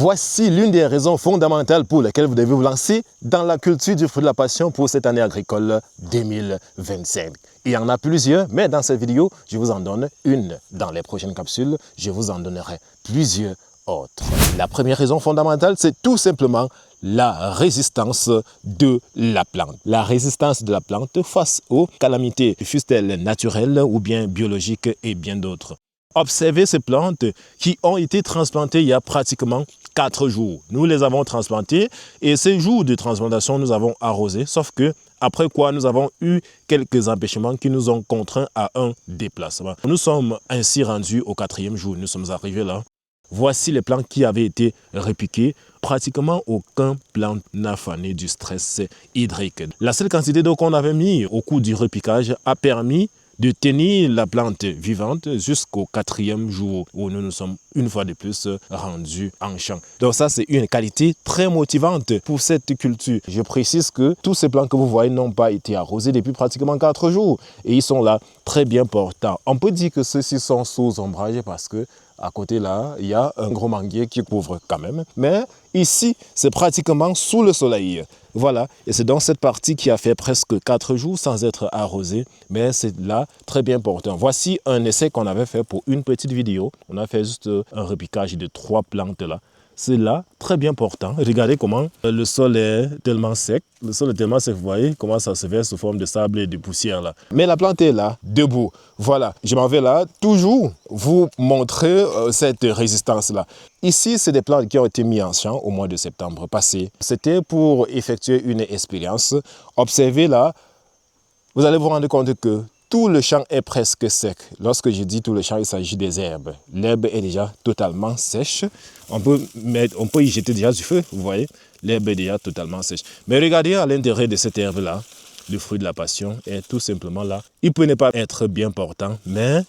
Voici l'une des raisons fondamentales pour lesquelles vous devez vous lancer dans la culture du fruit de la passion pour cette année agricole 2025. Il y en a plusieurs, mais dans cette vidéo, je vous en donne une. Dans les prochaines capsules, je vous en donnerai plusieurs autres. La première raison fondamentale, c'est tout simplement la résistance de la plante. La résistance de la plante face aux calamités, fussent-elles naturelles ou bien biologiques et bien d'autres. Observez ces plantes qui ont été transplantées il y a pratiquement 4 jours. Nous les avons transplantées et ces jours de transplantation, nous avons arrosé, sauf que après quoi, nous avons eu quelques empêchements qui nous ont contraints à un déplacement. Nous sommes ainsi rendus au 4e jour. Nous sommes arrivés là. Voici les plantes qui avaient été repiquées. Pratiquement aucun plant n'a fané du stress hydrique. La seule quantité d'eau qu'on avait mis au cours du repiquage a permis de tenir la plante vivante jusqu'au 4e jour où nous nous sommes une fois de plus rendus en champ. Donc ça, c'est une qualité très motivante pour cette culture. Je précise que tous ces plants que vous voyez n'ont pas été arrosés depuis pratiquement 4 jours et ils sont là très bien portants. On peut dire que ceux-ci sont sous ombrage parce que à côté là, il y a un gros manguier qui couvre quand même. Mais ici, c'est pratiquement sous le soleil. Voilà, et c'est dans cette partie qui a fait presque 4 jours sans être arrosée, mais c'est là très bien portant. Voici un essai qu'on avait fait pour une petite vidéo. On a fait juste un repiquage de 3 plantes là. C'est là très bien portant. Regardez comment le sol est tellement sec. Le sol est tellement sec, vous voyez comment ça se verse sous forme de sable et de poussière là. Mais la plante est là, debout. Voilà, je m'en vais là, toujours vous montrer cette résistance là. Ici, c'est des plantes qui ont été mises en champ au mois de septembre passé. C'était pour effectuer une expérience. Observez là, vous allez vous rendre compte que tout le champ est presque sec. Lorsque je dis tout le champ, il s'agit des herbes. L'herbe est déjà totalement sèche. On peut y jeter déjà du feu, vous voyez. L'herbe est déjà totalement sèche. Mais regardez à l'intérieur de cette herbe-là, le fruit de la passion est tout simplement là. Il peut ne pas être bien portant, mais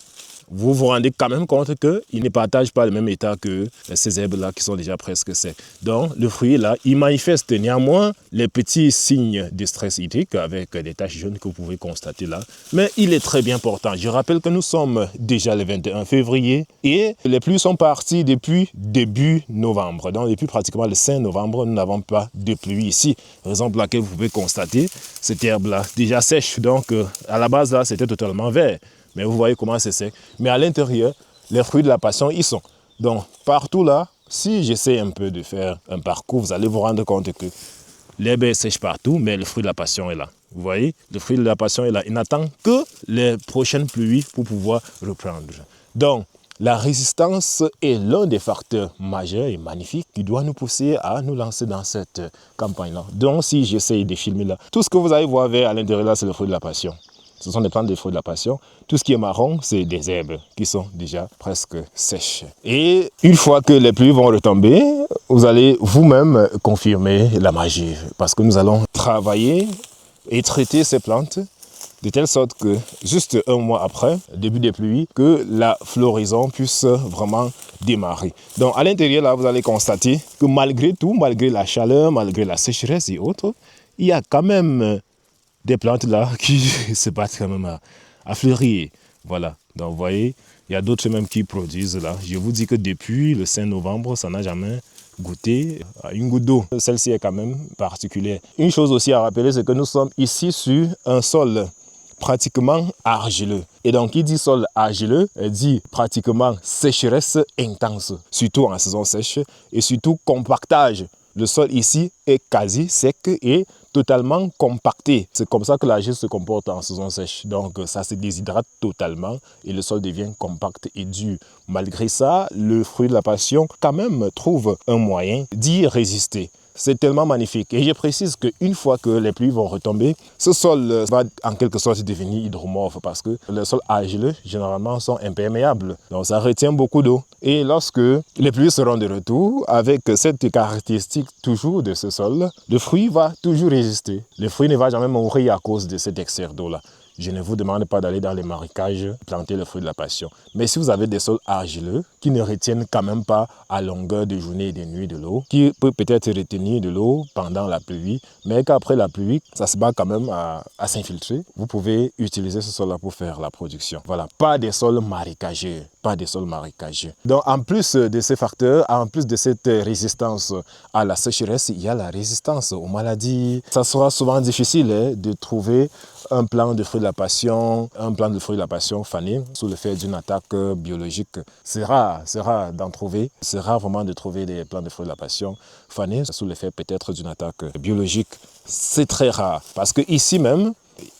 vous vous rendez quand même compte qu'il ne partage pas le même état que ces herbes-là qui sont déjà presque secs. Donc, le fruit là, il manifeste néanmoins les petits signes de stress hydrique avec des taches jaunes que vous pouvez constater là. Mais il est très bien portant. Je rappelle que nous sommes déjà le 21 février et les pluies sont parties depuis début novembre. Donc, depuis pratiquement le 5 novembre, nous n'avons pas de pluie ici. Raison pour laquelle vous pouvez constater cette herbe-là déjà sèche. Donc, à la base là, c'était totalement vert. Mais vous voyez comment c'est sec. Mais à l'intérieur, les fruits de la passion, ils sont. Donc, partout là, si j'essaie un peu de faire un parcours, vous allez vous rendre compte que l'herbe est sèche partout, mais le fruit de la passion est là. Vous voyez, le fruit de la passion est là. Il n'attend que les prochaines pluies pour pouvoir reprendre. Donc, la résistance est l'un des facteurs majeurs et magnifiques qui doit nous pousser à nous lancer dans cette campagne-là. Donc, si j'essaie de filmer là, tout ce que vous allez voir vers à l'intérieur là, c'est le fruit de la passion. Ce sont des plantes des fruits de la passion. Tout ce qui est marron, c'est des herbes qui sont déjà presque sèches. Et une fois que les pluies vont retomber, vous allez vous-même confirmer la magie. Parce que nous allons travailler et traiter ces plantes de telle sorte que juste un mois après, début des pluies, que la floraison puisse vraiment démarrer. Donc à l'intérieur, là, vous allez constater que malgré tout, malgré la chaleur, malgré la sécheresse et autres, il y a quand même des plantes là qui se battent quand même à fleurir. Voilà, donc vous voyez, il y a d'autres même qui produisent là. Je vous dis que depuis le 5 novembre, ça n'a jamais goûté à une goutte d'eau. Celle-ci est quand même particulière. Une chose aussi à rappeler, c'est que nous sommes ici sur un sol pratiquement argileux. Et donc, qui dit sol argileux, dit pratiquement sécheresse intense, surtout en saison sèche, et surtout compactage. Le sol ici est quasi sec et totalement compacté. C'est comme ça que l'argile se comporte en saison sèche. Donc ça se déshydrate totalement et le sol devient compact et dur. Malgré ça, le fruit de la passion quand même trouve un moyen d'y résister. C'est tellement magnifique. Et je précise qu'une fois que les pluies vont retomber, ce sol va en quelque sorte devenir hydromorphe parce que les sols argileux, généralement, sont imperméables. Donc ça retient beaucoup d'eau. Et lorsque les pluies seront de retour, avec cette caractéristique toujours de ce sol, le fruit va toujours résister. Le fruit ne va jamais mourir à cause de cet excès d'eau-là. je ne vous demande pas d'aller dans les marécages planter le fruit de la passion. Mais si vous avez des sols argileux qui ne retiennent quand même pas à longueur de journée et de nuit de l'eau, qui peut peut-être retenir de l'eau pendant la pluie, mais qu'après la pluie, ça se bat quand même à s'infiltrer, vous pouvez utiliser ce sol-là pour faire la production. Voilà, pas des sols marécageux, pas des sols marécageux. Donc en plus de ces facteurs, en plus de cette résistance à la sécheresse, il y a la résistance aux maladies. Ça sera souvent difficile de trouver un plant de fruit de la passion, fané sous l'effet d'une attaque biologique. C'est rare d'en trouver. C'est rare vraiment de trouver des plants de fruit de la passion fanés sous l'effet peut-être d'une attaque biologique. C'est très rare parce que ici même,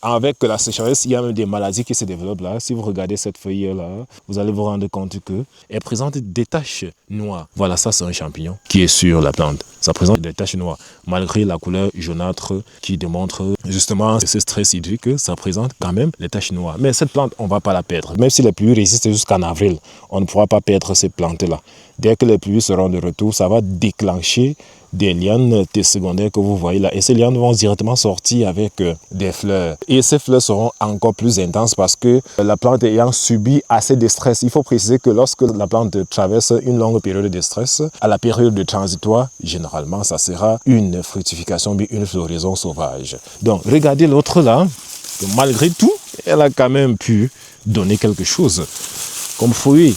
avec la sécheresse, il y a même des maladies qui se développent là. Si vous regardez cette feuille-là, vous allez vous rendre compte qu'elle présente des taches noires. Voilà, ça c'est un champignon qui est sur la plante. Ça présente des taches noires. Malgré la couleur jaunâtre qui démontre justement ce stress hydrique, ça présente quand même les taches noires. Mais cette plante, on ne va pas la perdre. Même si les pluies résistent jusqu'en avril, on ne pourra pas perdre ces plantes-là. Dès que les pluies seront de retour, ça va déclencher des lianes secondaires que vous voyez là. Et ces lianes vont directement sortir avec des fleurs. Et ces fleurs seront encore plus intenses parce que la plante ayant subi assez de stress. Il faut préciser que lorsque la plante traverse une longue période de stress, à la période de transitoire, généralement, ça sera une fructification, une floraison sauvage. Donc, regardez l'autre là. Malgré tout, elle a quand même pu donner quelque chose comme fruit.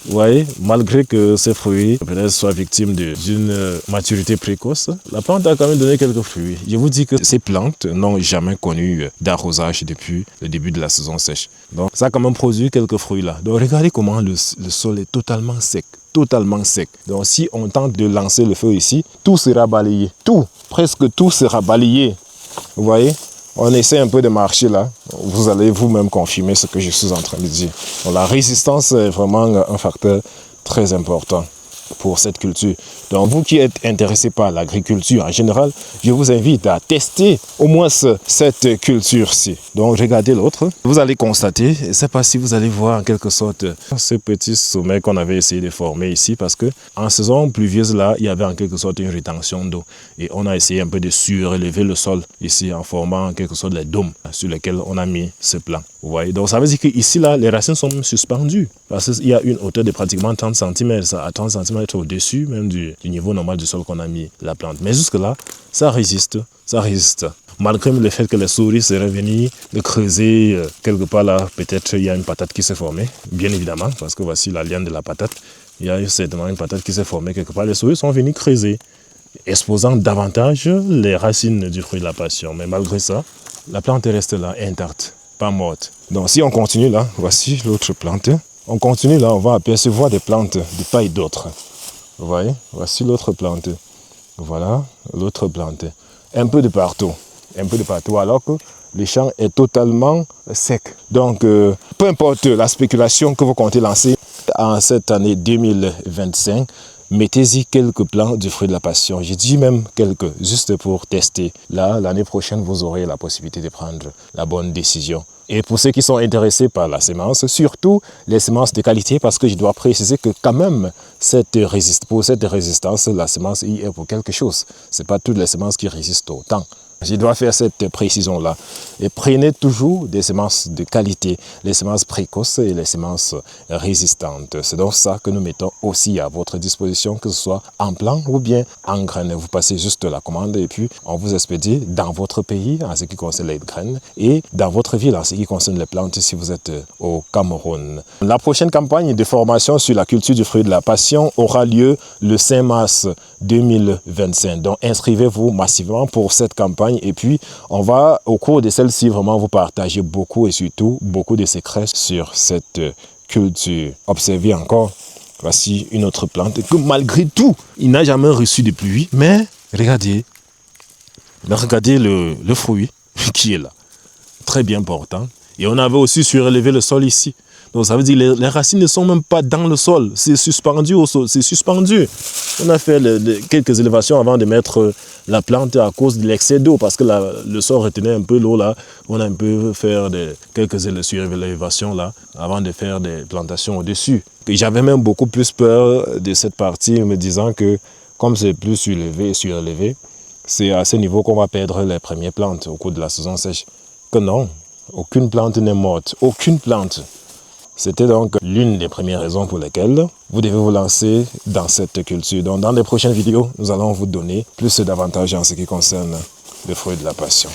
Vous voyez, malgré que ces fruits peut-être soient victimes d'une maturité précoce, la plante a quand même donné quelques fruits. Je vous dis que ces plantes n'ont jamais connu d'arrosage depuis le début de la saison sèche. Donc ça a quand même produit quelques fruits là. Donc regardez comment le sol est totalement sec. Totalement sec. Donc si on tente de lancer le feu ici, tout sera balayé. Tout, presque tout sera balayé. Vous voyez? On essaie un peu de marcher là. Vous allez vous-même confirmer ce que je suis en train de dire. Donc, la résistance est vraiment un facteur très important pour cette culture. Donc vous qui êtes intéressé par l'agriculture en général, je vous invite à tester au moins cette culture-ci. Donc regardez l'autre. Vous allez constater, je ne sais pas si vous allez voir en quelque sorte ce petit sommet qu'on avait essayé de former ici parce que en saison pluvieuse là, il y avait en quelque sorte une rétention d'eau et on a essayé un peu de surélever le sol ici en formant en quelque sorte les dômes sur lesquels on a mis ce plan. Vous voyez, donc ça veut dire qu'ici là, les racines sont suspendues parce qu'il y a une hauteur de pratiquement 30 cm, à 30 cm au-dessus même du niveau normal du sol qu'on a mis la plante. Mais jusque là, ça résiste, ça résiste. Malgré le fait que les souris seraient venues de creuser quelque part là, peut-être il y a une patate qui s'est formée, bien évidemment, parce que voici la liane de la patate. Il y a certainement une patate qui s'est formée quelque part. Les souris sont venues creuser, exposant davantage les racines du fruit de la passion. Mais malgré ça, la plante reste là, intacte, pas morte. Donc si on continue là, voici l'autre plante. On continue là, on va apercevoir des plantes de taille d'autres. Vous voyez, voici l'autre plante. Voilà, l'autre plante. Un peu de partout, alors que le champ est totalement sec. Donc, peu importe la spéculation que vous comptez lancer en cette année 2025, mettez-y quelques plants du fruit de la passion. J'ai dit même quelques, juste pour tester. Là, l'année prochaine, vous aurez la possibilité de prendre la bonne décision. Et pour ceux qui sont intéressés par la semence, surtout les semences de qualité, parce que je dois préciser que quand même, pour cette résistance, la semence y est pour quelque chose. Ce n'est pas toutes les semences qui résistent au temps. Je dois faire cette précision-là. Et prenez toujours des semences de qualité, les semences précoces et les semences résistantes. C'est donc ça que nous mettons aussi à votre disposition, que ce soit en plant ou bien en graines. Vous passez juste la commande et puis on vous expédie dans votre pays en ce qui concerne les graines et dans votre ville en ce qui concerne les plantes si vous êtes au Cameroun. La prochaine campagne de formation sur la culture du fruit de la passion aura lieu le 5 mars 2025. Donc inscrivez-vous massivement pour cette campagne. Et puis, on va, au cours de celle-ci, vraiment vous partager beaucoup et surtout beaucoup de secrets sur cette culture. Observez encore, voici une autre plante que malgré tout, il n'a jamais reçu de pluie. Mais regardez le fruit qui est là, très bien portant. Et on avait aussi surélevé le sol ici. Donc ça veut dire que les racines ne sont même pas dans le sol, c'est suspendu au sol, c'est suspendu. On a fait quelques élévations avant de mettre la plante à cause de l'excès d'eau, parce que le sol retenait un peu l'eau là. On a un peu fait quelques surélévations là, avant de faire des plantations au-dessus. J'avais même beaucoup plus peur de cette partie, me disant que comme c'est plus surélevé, c'est à ce niveau qu'on va perdre les premières plantes au cours de la saison sèche. Que non. Aucune plante n'est morte. Aucune plante. C'était donc l'une des premières raisons pour lesquelles vous devez vous lancer dans cette culture. Donc dans les prochaines vidéos, nous allons vous donner plus d'avantages en ce qui concerne le fruit de la passion.